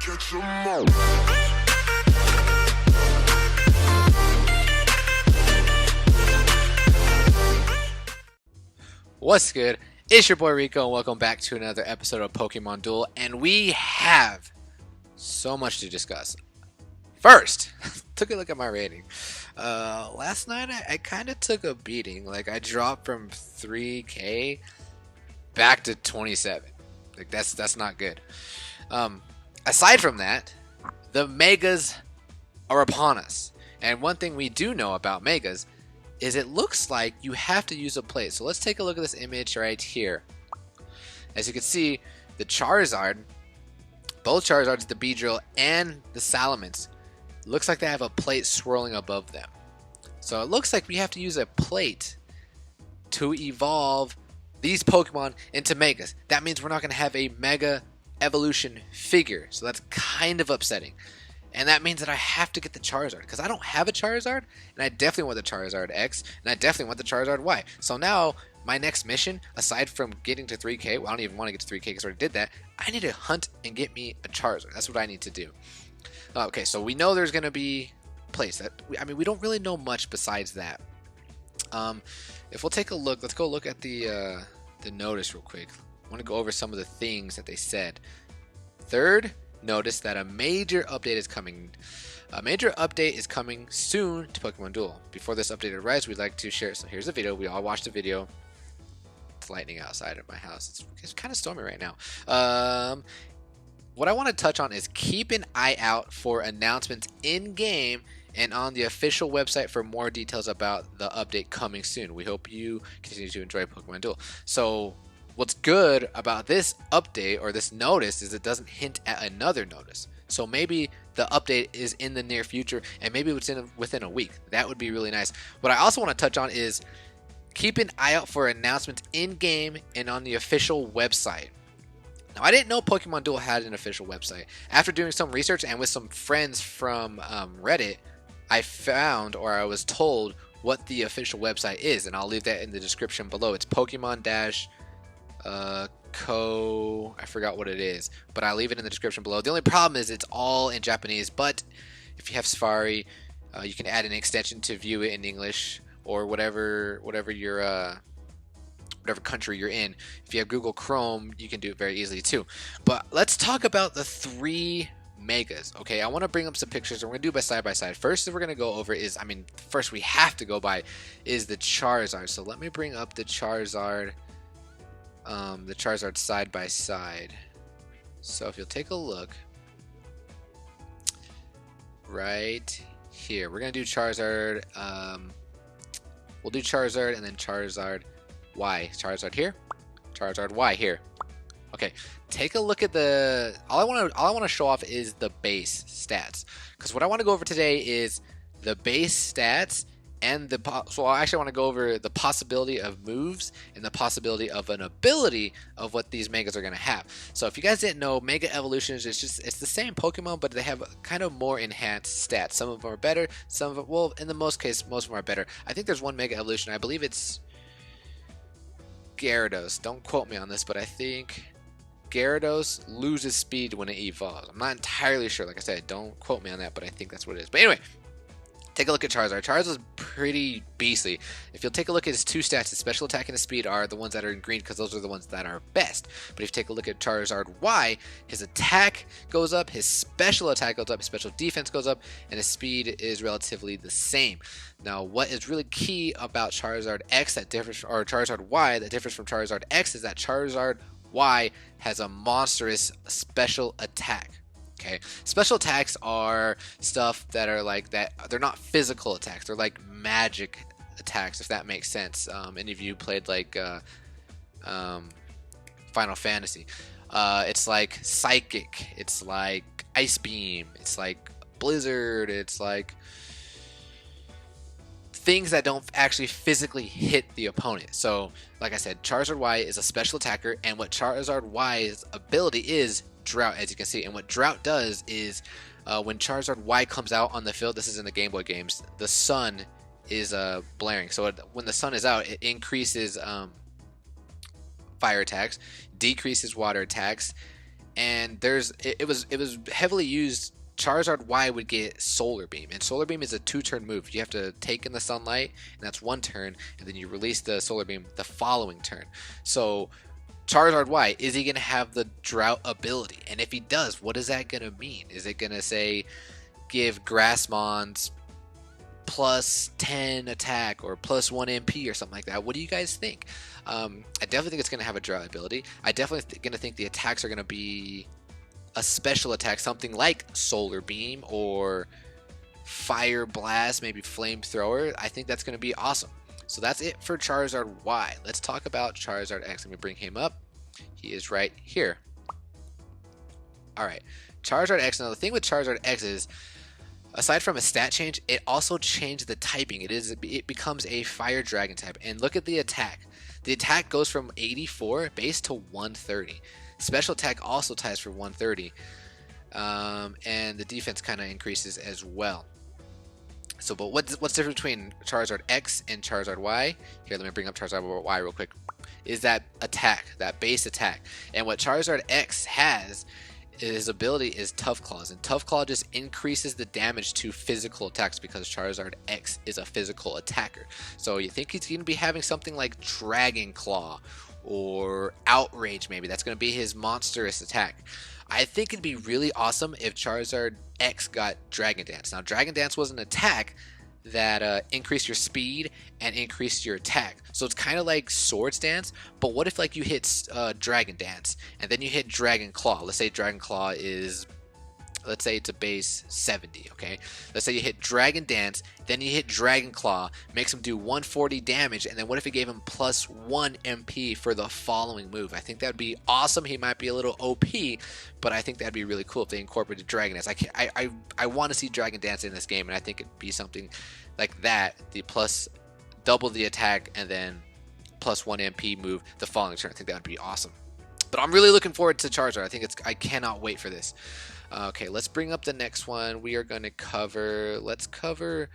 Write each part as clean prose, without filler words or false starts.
Catch 'em all. What's good? It's your boy Rico, and welcome back to another episode of Pokemon Duel. And we have so much to discuss. First, took a look at my rating. Last night I kind of took a beating. Like I dropped from 3K back to 27. Like that's not good. Aside from that, the megas are upon us. And one thing we do know about megas is it looks like you have to use a plate. So let's take a look at this image right here. As you can see, the Charizard, both Charizards, the Beedrill and the Salamence, looks like they have a plate swirling above them. So it looks like we have to use a plate to evolve these Pokemon into megas. That means we're not going to have a mega evolution figure. So that's kind of upsetting. And that means that I have to get the Charizard, because I don't have a Charizard, and I definitely want the Charizard X, and I definitely want the Charizard Y. So now, my next mission, aside from getting to 3K, well, I don't even want to get to 3K because I already did that, I need to hunt and get me a Charizard. That's what I need to do. Okay, so we know there's going to be plays. We don't really know much besides that. If we'll take a look, let's go look at the notice real quick. I want to go over some of the things that they said. Third, notice that a major update is coming. A major update is coming soon to Pokemon Duel. Before this update arrives, we'd like to share. So here's the video. We all watched the video. It's lightning outside of my house. It's kind of stormy right now. What I want to touch on is keep an eye out for announcements in game and on the official website for more details about the update coming soon. We hope you continue to enjoy Pokemon Duel. So what's good about this update or this notice is it doesn't hint at another notice. So maybe the update is in the near future and maybe it's within a week. That would be really nice. What I also want to touch on is keep an eye out for announcements in game and on the official website. Now, I didn't know Pokemon Duel had an official website. After doing some research and with some friends from Reddit, I found, or I was told, what the official website is, and I'll leave that in the description below. It's Pokemon I forgot what it is, but I'll leave it in the description below. The only problem is it's all in Japanese, but if you have Safari, you can add an extension to view it in English or whatever your whatever country you're in. If you have Google Chrome, you can do it very easily too. But let's talk about the three megas. Okay, I want to bring up some pictures and we're gonna do it by side by side. First we're gonna go over is, first we have to go by is the Charizard. So let me bring up the Charizard side by side. So if you'll take a look right here, we're gonna do Charizard. We'll do Charizard and then Charizard Y. Charizard here, Charizard Y here. Okay, take a look at the. All I want to show off is the base stats, because what I want to go over today is the base stats. And so I actually want to go over the possibility of moves and the possibility of an ability of what these megas are going to have. So if you guys didn't know, Mega Evolutions, it's the same Pokemon, but they have kind of more enhanced stats. Some of them are better, some of them, well, in the most case, most of them are better. I think there's one Mega Evolution, I believe it's Gyarados. Don't quote me on this, but I think Gyarados loses speed when it evolves. I'm not entirely sure, like I said, don't quote me on that, but I think that's what it is. But anyway, take a look at Charizard. Charizard's pretty beastly. If you'll take a look at his two stats, his special attack and his speed are the ones that are in green because those are the ones that are best. But if you take a look at Charizard Y, his attack goes up, his special attack goes up, his special defense goes up, and his speed is relatively the same. Now, what is really key about Charizard X that differs, or Charizard Y that differs from Charizard X, is that Charizard Y has a monstrous special attack. Okay, special attacks are stuff that are like that. They're not physical attacks. They're like magic attacks, if that makes sense. Any of you played like Final Fantasy? It's like psychic. It's like ice beam. It's like blizzard. It's like things that don't actually physically hit the opponent. So, like I said, Charizard Y is a special attacker, and what Charizard Y's ability is Drought, as you can see. And what Drought does is when Charizard Y comes out on the field, this is in the Game Boy games, the sun is blaring. So when the sun is out, it increases fire attacks, decreases water attacks, and it was heavily used. Charizard Y would get Solar Beam, and Solar Beam is a 2-turn move. You have to take in the sunlight, and that's 1 turn, and then you release the Solar Beam the following turn. So Charizard Y, is he going to have the Drought ability? And if he does, what is that going to mean? Is it going to say give Grassmons plus 10 attack or plus 1 MP or something like that? What do you guys think? I definitely think it's going to have a Drought ability. I definitely going to think the attacks are going to be a special attack, something like Solar Beam or Fire Blast, maybe Flamethrower. I think that's going to be awesome. So that's it for Charizard Y. Let's talk about Charizard X. Let me bring him up. He is right here. Alright, Charizard X. Now the thing with Charizard X is, aside from a stat change, it also changed the typing. It becomes a Fire Dragon type. And look at the attack. The attack goes from 84 base to 130. Special attack also ties for 130, and the defense kind of increases as well. So, but what's different between Charizard X and Charizard Y? Here, let me bring up Charizard Y real quick. Is that attack, that base attack, and what Charizard X has, his ability is Tough Claws, and Tough Claw just increases the damage to physical attacks because Charizard X is a physical attacker. So you think he's going to be having something like Dragon Claw or Outrage, maybe that's going to be his monstrous attack. I think it'd be really awesome if Charizard X got Dragon Dance. Now, Dragon Dance was an attack that increased your speed and increased your attack. So it's kind of like Swords Dance, but what if like you hit Dragon Dance and then you hit Dragon Claw? Let's say Dragon Claw is, let's say it's a base 70, okay? Let's say you hit Dragon Dance, then you hit Dragon Claw, makes him do 140 damage, and then what if it gave him plus 1 MP for the following move? I think that would be awesome. He might be a little OP, but I think that'd be really cool if they incorporated Dragon Dance. I want to see Dragon Dance in this game, and I think it'd be something like that. The plus double the attack, and then plus 1 MP move the following turn. I think that would be awesome. But I'm really looking forward to Charizard. I cannot wait for this. Okay, let's bring up the next one. We are going to cover, let's cover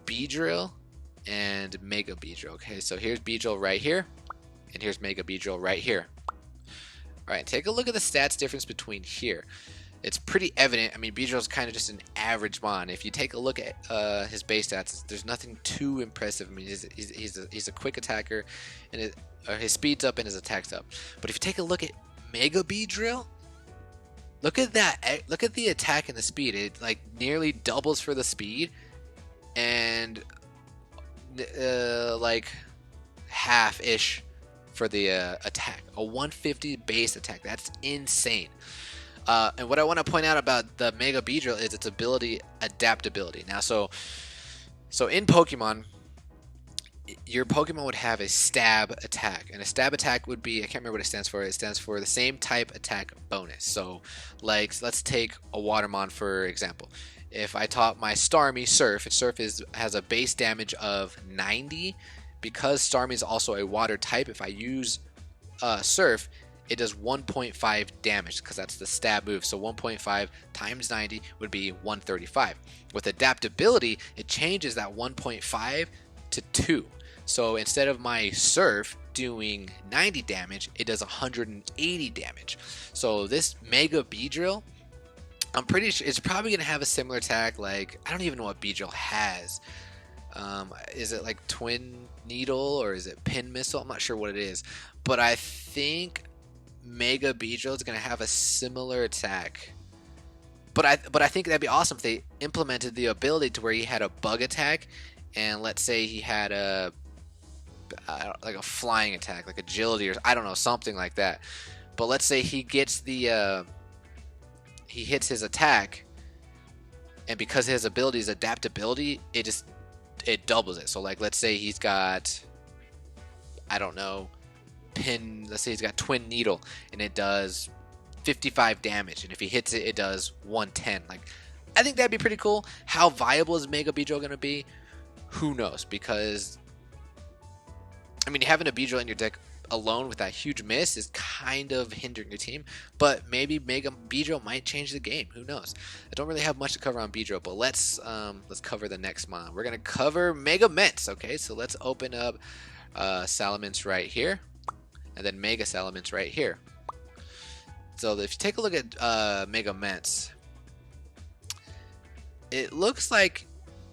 Beedrill and Mega Beedrill. Okay, so here's Beedrill right here, and here's Mega Beedrill right here. Alright, take a look at the stats difference between here. It's pretty evident. I mean, Beedrill's kind of just an average mon. If you take a look at his base stats, there's nothing too impressive. I mean, he's a quick attacker, and his speed's up and his attack's up. But if you take a look at Mega Beedrill, look at that. Look at the attack and the speed. It like nearly doubles for the speed, and like half-ish for the attack. A 150 base attack. That's insane. And what I want to point out about the Mega Beedrill is its ability, adaptability. Now, so in Pokemon, your Pokemon would have a stab attack, and a stab attack would be, I can't remember what it stands for. It stands for the same type attack bonus. So, like, let's take a Watermon for example. If I taught my Starmie Surf, has a base damage of 90. Because Starmie is also a water type, if I use Surf, it does 1.5 damage because that's the stab move. So 1.5 times 90 would be 135. With adaptability, it changes that 1.5 to 2. So instead of my Surf doing 90 damage, it does 180 damage. So this Mega Beedrill, I'm pretty sure it's probably going to have a similar attack. Like, I don't even know what Beedrill has. Is it like Twin Needle or is it Pin Missile? I'm not sure what it is. But I think Mega Beedrill is going to have a similar attack. But I think that'd be awesome if they implemented the ability to where he had a bug attack, and let's say he had like a flying attack, like agility, or I don't know, something like that. But let's say he gets the he hits his attack, and because his ability is adaptability, it doubles it. So like, let's say he's got, I don't know, let's say he's got Twin Needle, and it does 55 damage, and if he hits it, it does 110. Like, I think that'd be pretty cool. How viable is Mega Beedrill going to be? Who knows? Because, I mean, having a Beedrill in your deck alone with that huge miss is kind of hindering your team, but maybe Mega Beedrill might change the game. Who knows? I don't really have much to cover on Beedrill, but let's cover the next mon. We're gonna cover Mega Mets. Okay, so let's open up Salamence right here, and then Mega Salamence right here. So if you take a look at Mega Mets, it looks like,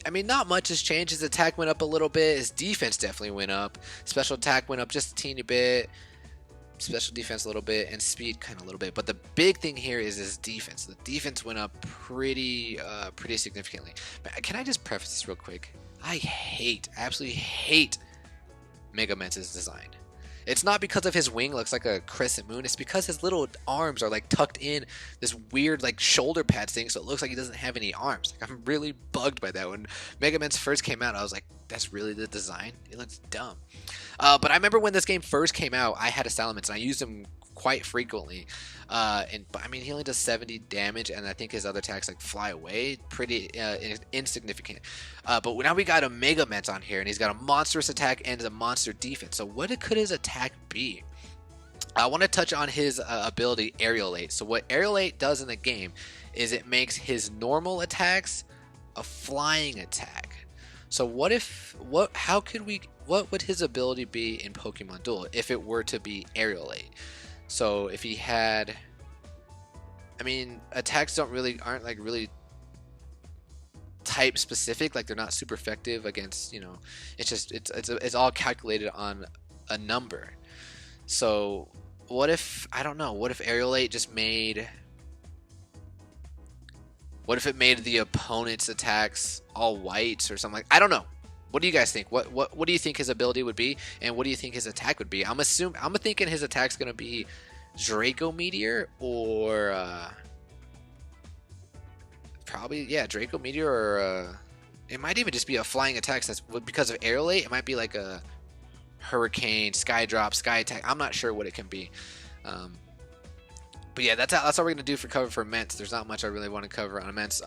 I mean, not much has changed. His attack went up a little bit. His defense definitely went up. Special attack went up just a teeny bit. Special defense a little bit, and speed kind of a little bit. But the big thing here is his defense. The defense went up pretty significantly. Can I just preface this real quick? I absolutely hate Mega Mets' design. It's not because of his wing looks like a crescent moon. It's because his little arms are like tucked in this weird like shoulder pad thing, so it looks like he doesn't have any arms. Like, I'm really bugged by that. When Mega Mets first came out, I was like, that's really the design? It looks dumb. But I remember when this game first came out, I had a Salamence, and I used him quite frequently. But I mean, he only does 70 damage, and I think his other attacks like fly away, pretty insignificant. But now we got a Mega Mets on here, and he's got a monstrous attack and a monster defense. So what could his attack be? I want to touch on his ability Aerialate. So what Aerialate does in the game is it makes his normal attacks a flying attack. So what would his ability be in Pokemon Duel if it were to be Aerialate? So if he had, I mean, attacks aren't like really type specific, like they're not super effective against, you know, it's all calculated on a number. So what if, I don't know, what if Aerialate just made, what if it made the opponent's attacks all white or something like, I don't know. What do you guys think? What do you think his ability would be, and what do you think his attack would be? I'm thinking his attack's gonna be Draco Meteor, or probably, yeah, Draco Meteor, or it might even just be a flying attack. That's because of Aerialate. It might be like a Hurricane, Sky Drop, Sky Attack. I'm not sure what it can be. But yeah, that's all we're gonna do for cover for Mets. There's not much I really want to cover on Mets.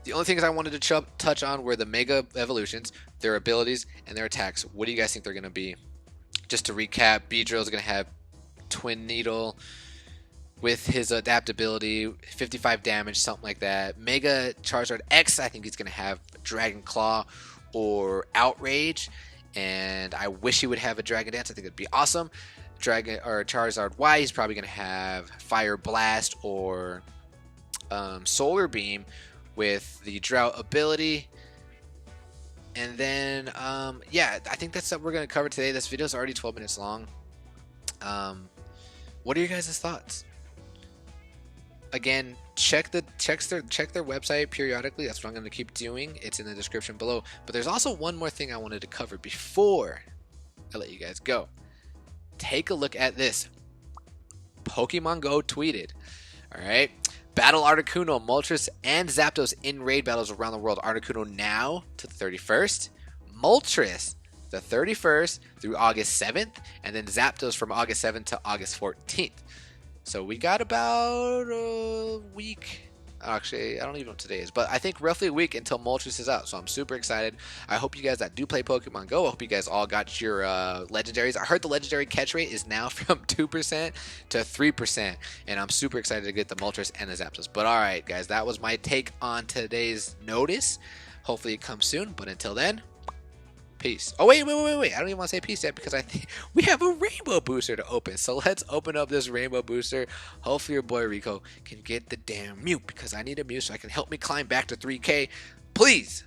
The only things I wanted to touch on were the Mega Evolutions, their abilities, and their attacks. What do you guys think they're going to be? Just to recap, Beedrill is going to have Twin Needle with his adaptability, 55 damage, something like that. Mega Charizard X, I think he's going to have Dragon Claw or Outrage, and I wish he would have a Dragon Dance. I think it'd be awesome. Charizard Y, he's probably going to have Fire Blast or Solar Beam with the Drought ability. And then yeah, I think that's what we're going to cover today. This video is already 12 minutes long. What are your guys' thoughts? Again, check their website periodically. That's what I'm going to keep doing. It's in the description below. But there's also one more thing I wanted to cover before I let you guys go. Take a look at this. Pokemon Go tweeted. All right. Battle Articuno, Moltres, and Zapdos in raid battles around the world. Articuno now to the 31st. Moltres the 31st through August 7th. And then Zapdos from August 7th to August 14th. So we got about a week. Actually, I don't even know what today is, but I think roughly a week until Moltres is out. So I'm super excited. I hope you guys that do play Pokemon Go, I hope you guys all got your legendaries. I heard the legendary catch rate is now from 2% to 3%, and I'm super excited to get the Moltres and the Zapdos. But all right, guys, that was my take on today's notice. Hopefully it comes soon, but until then, peace. Oh, wait. I don't even want to say peace yet because I think we have a rainbow booster to open. So let's open up this rainbow booster. Hopefully your boy Rico can get the damn mute because I need a mute so I can help me climb back to 3K. Please.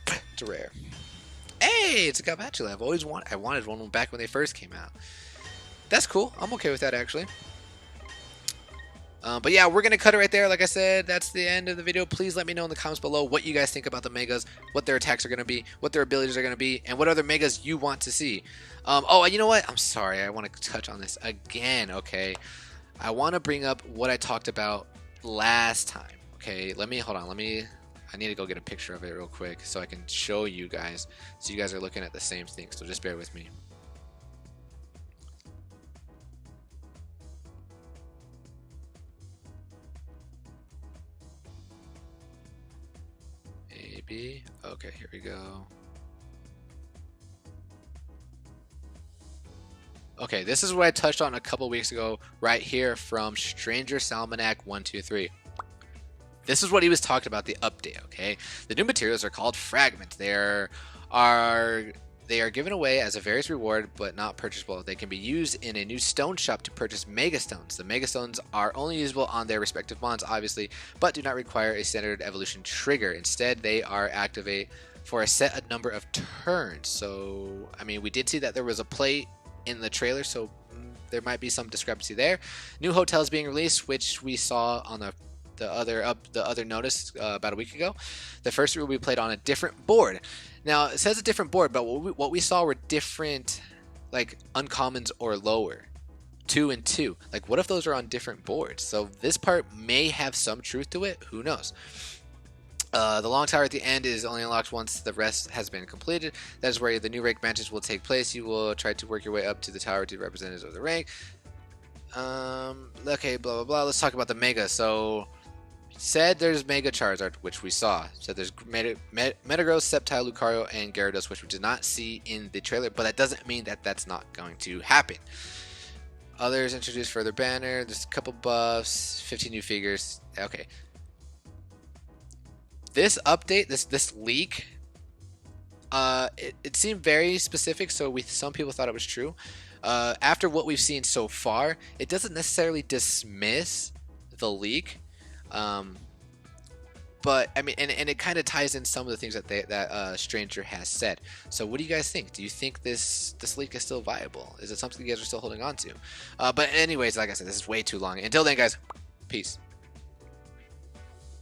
It's a rare. Hey, it's a Galvantula. I wanted one back when they first came out. That's cool. I'm okay with that, actually. But yeah, we're going to cut it right there. Like I said, that's the end of the video. Please let me know in the comments below what you guys think about the Megas, what their attacks are going to be, what their abilities are going to be, and what other Megas you want to see. Oh, you know what? I'm sorry. I want to touch on this again, okay? I want to bring up what I talked about last time, okay? Hold on. I need to go get a picture of it real quick so I can show you guys, so you guys are looking at the same thing. So just bear with me. Okay, here we go. Okay, this is what I touched on a couple weeks ago right here from Stranger Salmanac 123. This is what he was talking about, the update, okay? The new materials are called fragments. They are They are given away as a various reward, but not purchasable. They can be used in a new stone shop to purchase Mega Stones. The Mega Stones are only usable on their respective mons, obviously, but do not require a standard evolution trigger. Instead, they are activate for a set number of turns. So, I mean, we did see that there was a play in the trailer, so there might be some discrepancy there. New hotels being released, which we saw on the other notice about a week ago. The first route will be played on a different board. Now it says a different board, but what we saw were different, like uncommons or lower, 2 and 2. Like, what if those are on different boards? So this part may have some truth to it. Who knows? The long tower at the end is only unlocked once the rest has been completed. That is where the new rank matches will take place. You will try to work your way up to the tower to representatives of the rank. Okay, blah blah blah. Let's talk about the Mega. So said there's Mega Charizard, which we saw. Said there's Metagross, Sceptile, Lucario, and Gyarados, which we did not see in the trailer, but that doesn't mean that that's not going to happen. Others introduced further banner. There's a couple buffs, 15 new figures. Okay. This update, this leak, it seemed very specific, so some people thought it was true. After what we've seen so far, it doesn't necessarily dismiss the leak. But I mean, and it kind of ties in some of the things that Stranger has said. So what do you guys think? Do you think this leak is still viable? Is it something you guys are still holding on to? But anyways, like I said, this is way too long. Until then, guys, peace.